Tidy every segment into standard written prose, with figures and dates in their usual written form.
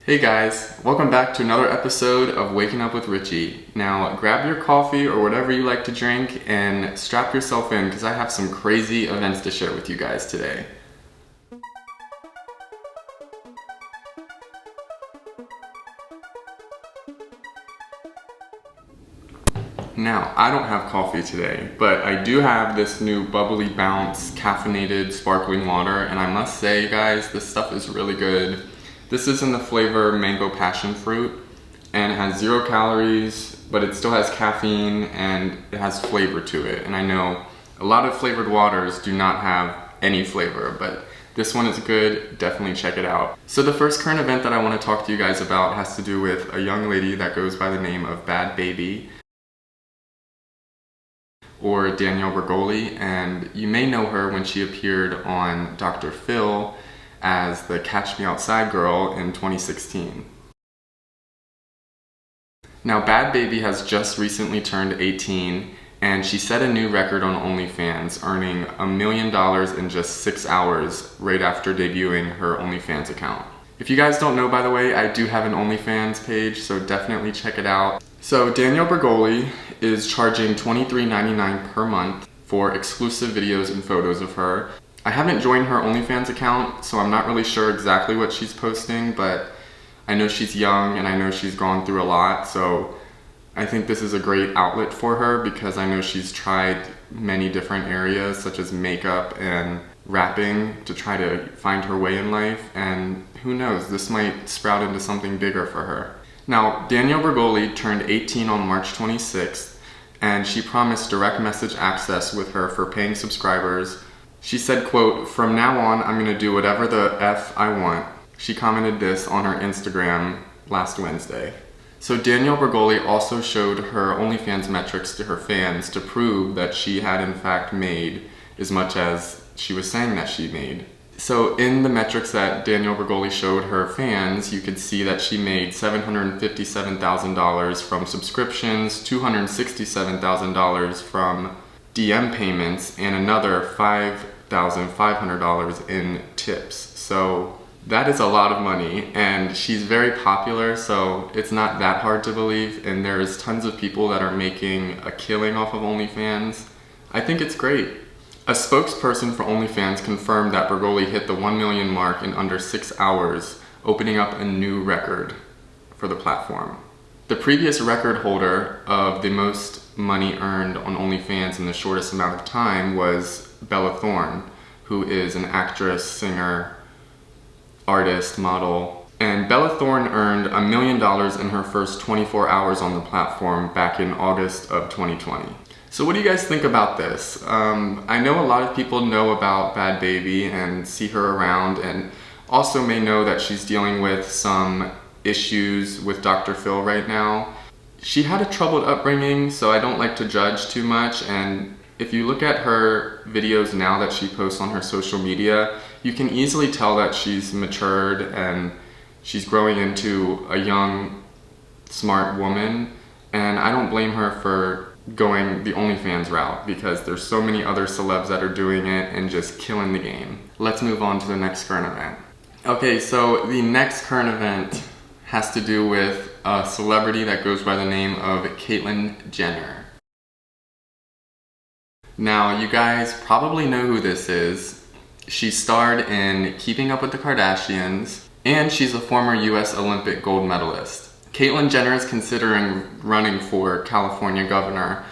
Hey guys, welcome back to another episode of Waking Up with Richie. Now grab your coffee or whatever you like to drink and strap yourself in because I have some crazy events to share with you guys today. Now, I don't have coffee today, but I do have this new Bubbly Bounce caffeinated sparkling water, and I must say guys, this stuff is really good. This is in the flavor Mango Passion Fruit, and it has 0 calories, but it still has caffeine and it has flavor to it. And I know a lot of flavored waters do not have any flavor, but this one is good, definitely check it out. So the first current event that I want to talk to you guys about has to do with a young lady that goes by the name of Bhad or Danielle Bregoli, and you may know her when she appeared on Dr. Phil as the Catch Me Outside girl in 2016. Now Bhad has just recently turned 18 and she set a new record on OnlyFans, earning $1 million in just 6 hours right after debuting her OnlyFans account. If you guys don't know, by the way, I do have an OnlyFans page, so definitely check it out. So Danielle Bregoli is charging $23.99 per month for exclusive videos and photos of her. I haven't joined her OnlyFans account, so I'm not really sure exactly what she's posting, but I know she's young and I know she's gone through a lot, so I think this is a great outlet for her because I know she's tried many different areas such as makeup and rapping to try to find her way in life, and who knows, this might sprout into something bigger for her. Now, Danielle Bregoli turned 18 on March 26th, and she promised direct message access with her for paying subscribers. She said, quote, "From now on, I'm gonna do whatever the F I want." She commented this on her Instagram last Wednesday. So Danielle Bregoli also showed her OnlyFans metrics to her fans to prove that she had in fact made as much as she was saying that she made. So in the metrics that Danielle Bregoli showed her fans, you could see that she made $757,000 from subscriptions, $267,000 from DM payments, and another $5,500 in tips. So that is a lot of money, and she's very popular, so it's not that hard to believe, and there's tons of people that are making a killing off of OnlyFans. I think it's great. A spokesperson for OnlyFans confirmed that Bregoli hit the 1 million mark in under 6 hours, opening up a new record for the platform. The previous record holder of the most money earned on OnlyFans in the shortest amount of time was Bella Thorne, who is an actress, singer, artist, model. And Bella Thorne earned $1 million in her first 24 hours on the platform back in August of 2020. So what do you guys think about this? I know a lot of people know about Bhad and see her around, and also may know that she's dealing with some issues with Dr. Phil right now. She had a troubled upbringing, so I don't like to judge too much, and if you look at her videos now that she posts on her social media, you can easily tell that she's matured and she's growing into a young, smart woman, and I don't blame her for going the OnlyFans route because there's so many other celebs that are doing it and just killing the game. Let's move on to the next current event. Okay, so the next current event has to do with a celebrity that goes by the name of Caitlyn Jenner. Now, you guys probably know who this is. She starred in Keeping Up with the Kardashians, and she's a former US Olympic gold medalist. Caitlyn Jenner is considering running for California governor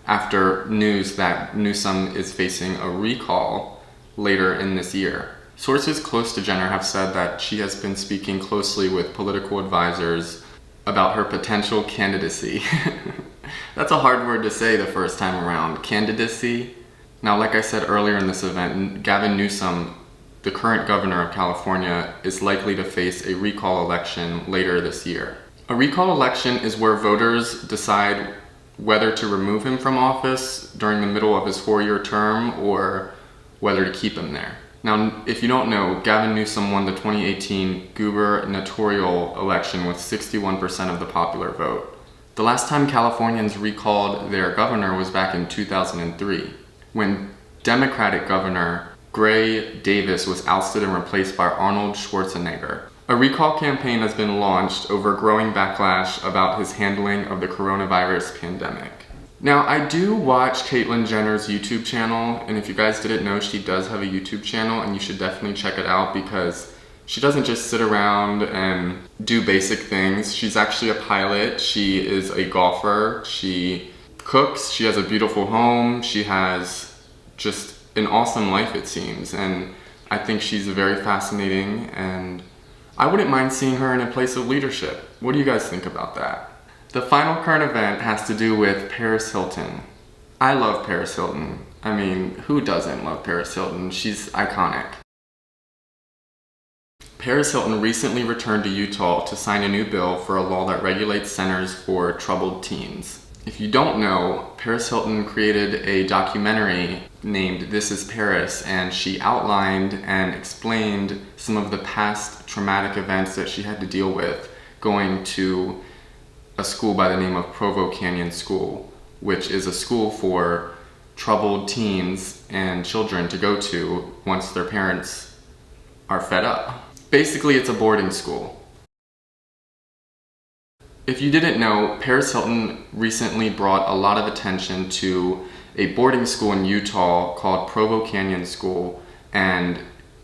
after news that Newsom is facing a recall later in this year. Sources close to Jenner have said that she has been speaking closely with political advisors about her potential candidacy. That's a hard word to say the first time around, candidacy. Now, like I said earlier in this event, Gavin Newsom, the current governor of California, is likely to face a recall election later this year. A recall election is where voters decide whether to remove him from office during the middle of his 4-year term or whether to keep him there. Now, if you don't know, Gavin Newsom won the 2018 gubernatorial election with 61% of the popular vote. The last time Californians recalled their governor was back in 2003, when Democratic Governor Gray Davis was ousted and replaced by Arnold Schwarzenegger. A recall campaign has been launched over growing backlash about his handling of the coronavirus pandemic. Now, I do watch Caitlyn Jenner's YouTube channel, and if you guys didn't know, she does have a YouTube channel, and you should definitely check it out because she doesn't just sit around and do basic things. She's actually a pilot, she is a golfer, she cooks, she has a beautiful home, she has just an awesome life, it seems, and I think she's very fascinating, and I wouldn't mind seeing her in a place of leadership. What do you guys think about that? The final current event has to do with Paris Hilton. I love Paris Hilton. I mean, who doesn't love Paris Hilton? She's iconic. Paris Hilton recently returned to Utah to sign a new bill for a law that regulates centers for troubled teens. If you don't know, Paris Hilton created a documentary named This Is Paris, and she outlined and explained some of the past traumatic events that she had to deal with going to a school by the name of Provo Canyon School, which is a school for troubled teens and children to go to once their parents are fed up. Basically, it's a boarding school. If you didn't know, Paris Hilton recently brought a lot of attention to a boarding school in Utah called Provo Canyon School, and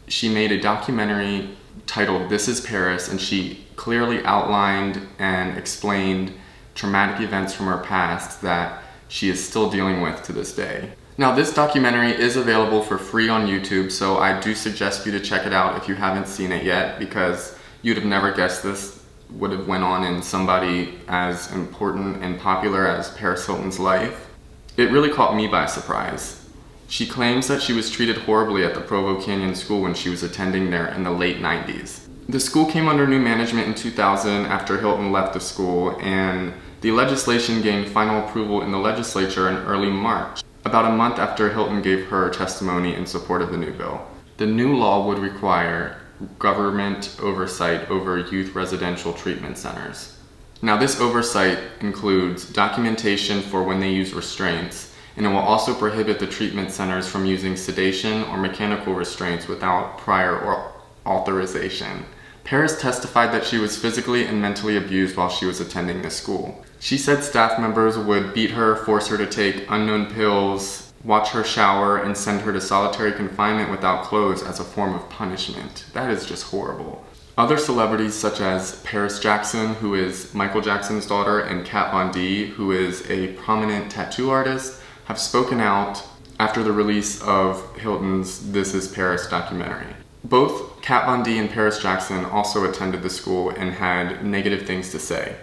she made a documentary titled This Is Paris, and she clearly outlined and explained traumatic events from her past that she is still dealing with to this day. Now, this documentary is available for free on YouTube, so I do suggest you to check it out if you haven't seen it yet, because you'd have never guessed this would have went on in somebody as important and popular as Paris Hilton's life. It really caught me by surprise. She claims that she was treated horribly at the Provo Canyon School when she was attending there in the late 90s. The school came under new management in 2000 after Hilton left the school, and the legislation gained final approval in the legislature in early March, about a month after Hilton gave her testimony in support of the new bill. The new law would require government oversight over youth residential treatment centers. Now, this oversight includes documentation for when they use restraints, and it will also prohibit the treatment centers from using sedation or mechanical restraints without prior authorization. Paris testified that she was physically and mentally abused while she was attending the school. She said staff members would beat her, force her to take unknown pills, watch her shower, and send her to solitary confinement without clothes as a form of punishment. That is just horrible. Other celebrities such as Paris Jackson, who is Michael Jackson's daughter, and Kat Von D, who is a prominent tattoo artist, have spoken out after the release of Hilton's This Is Paris documentary. Both Kat Von D and Paris Jackson also attended the school and had negative things to say.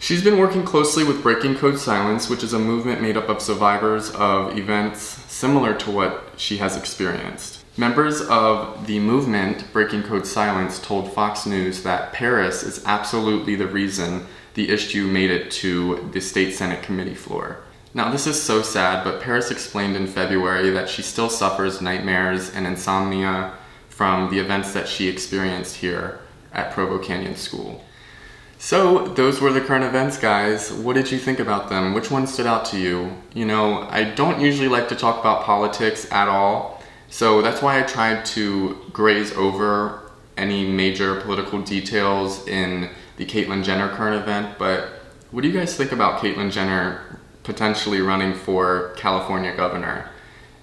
She's been working closely with Breaking Code Silence, which is a movement made up of survivors of events similar to what she has experienced. Members of the movement, Breaking Code Silence, told Fox News that Paris is absolutely the reason the issue made it to the state Senate committee floor. Now, this is so sad, but Paris explained in February that she still suffers nightmares and insomnia from the events that she experienced here at Provo Canyon School. So those were the current events, guys. What did you think about them? Which one stood out to you? You know, I don't usually like to talk about politics at all, so that's why I tried to graze over any major political details in the Caitlyn Jenner current event. But what do you guys think about Caitlyn Jenner potentially running for California governor?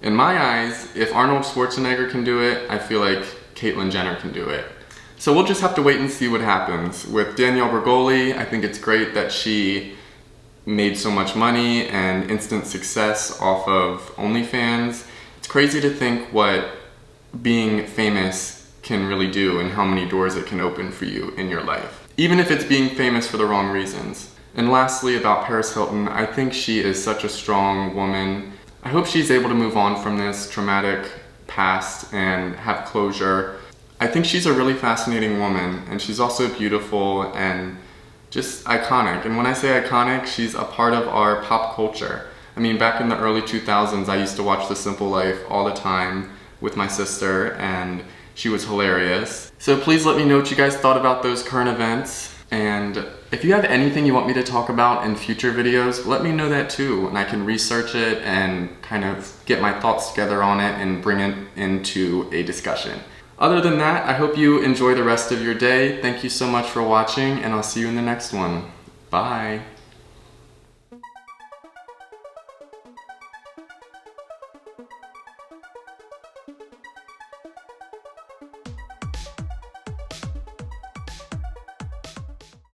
In my eyes, if Arnold Schwarzenegger can do it, I feel like Caitlyn Jenner can do it. So we'll just have to wait and see what happens. With Danielle Bregoli, I think it's great that she made so much money and instant success off of OnlyFans. It's crazy to think what being famous can really do and how many doors it can open for you in your life, even if it's being famous for the wrong reasons. And lastly, about Paris Hilton, I think she is such a strong woman. I hope she's able to move on from this traumatic past and have closure. I think she's a really fascinating woman, and she's also beautiful and just iconic. And when I say iconic, she's a part of our pop culture. I mean, back in the early 2000s, I used to watch The Simple Life all the time with my sister, and she was hilarious. So please let me know what you guys thought about those current events. And if you have anything you want me to talk about in future videos, let me know that too, and I can research it and kind of get my thoughts together on it and bring it into a discussion. Other than that, I hope you enjoy the rest of your day. Thank you so much for watching, and I'll see you in the next one. Bye.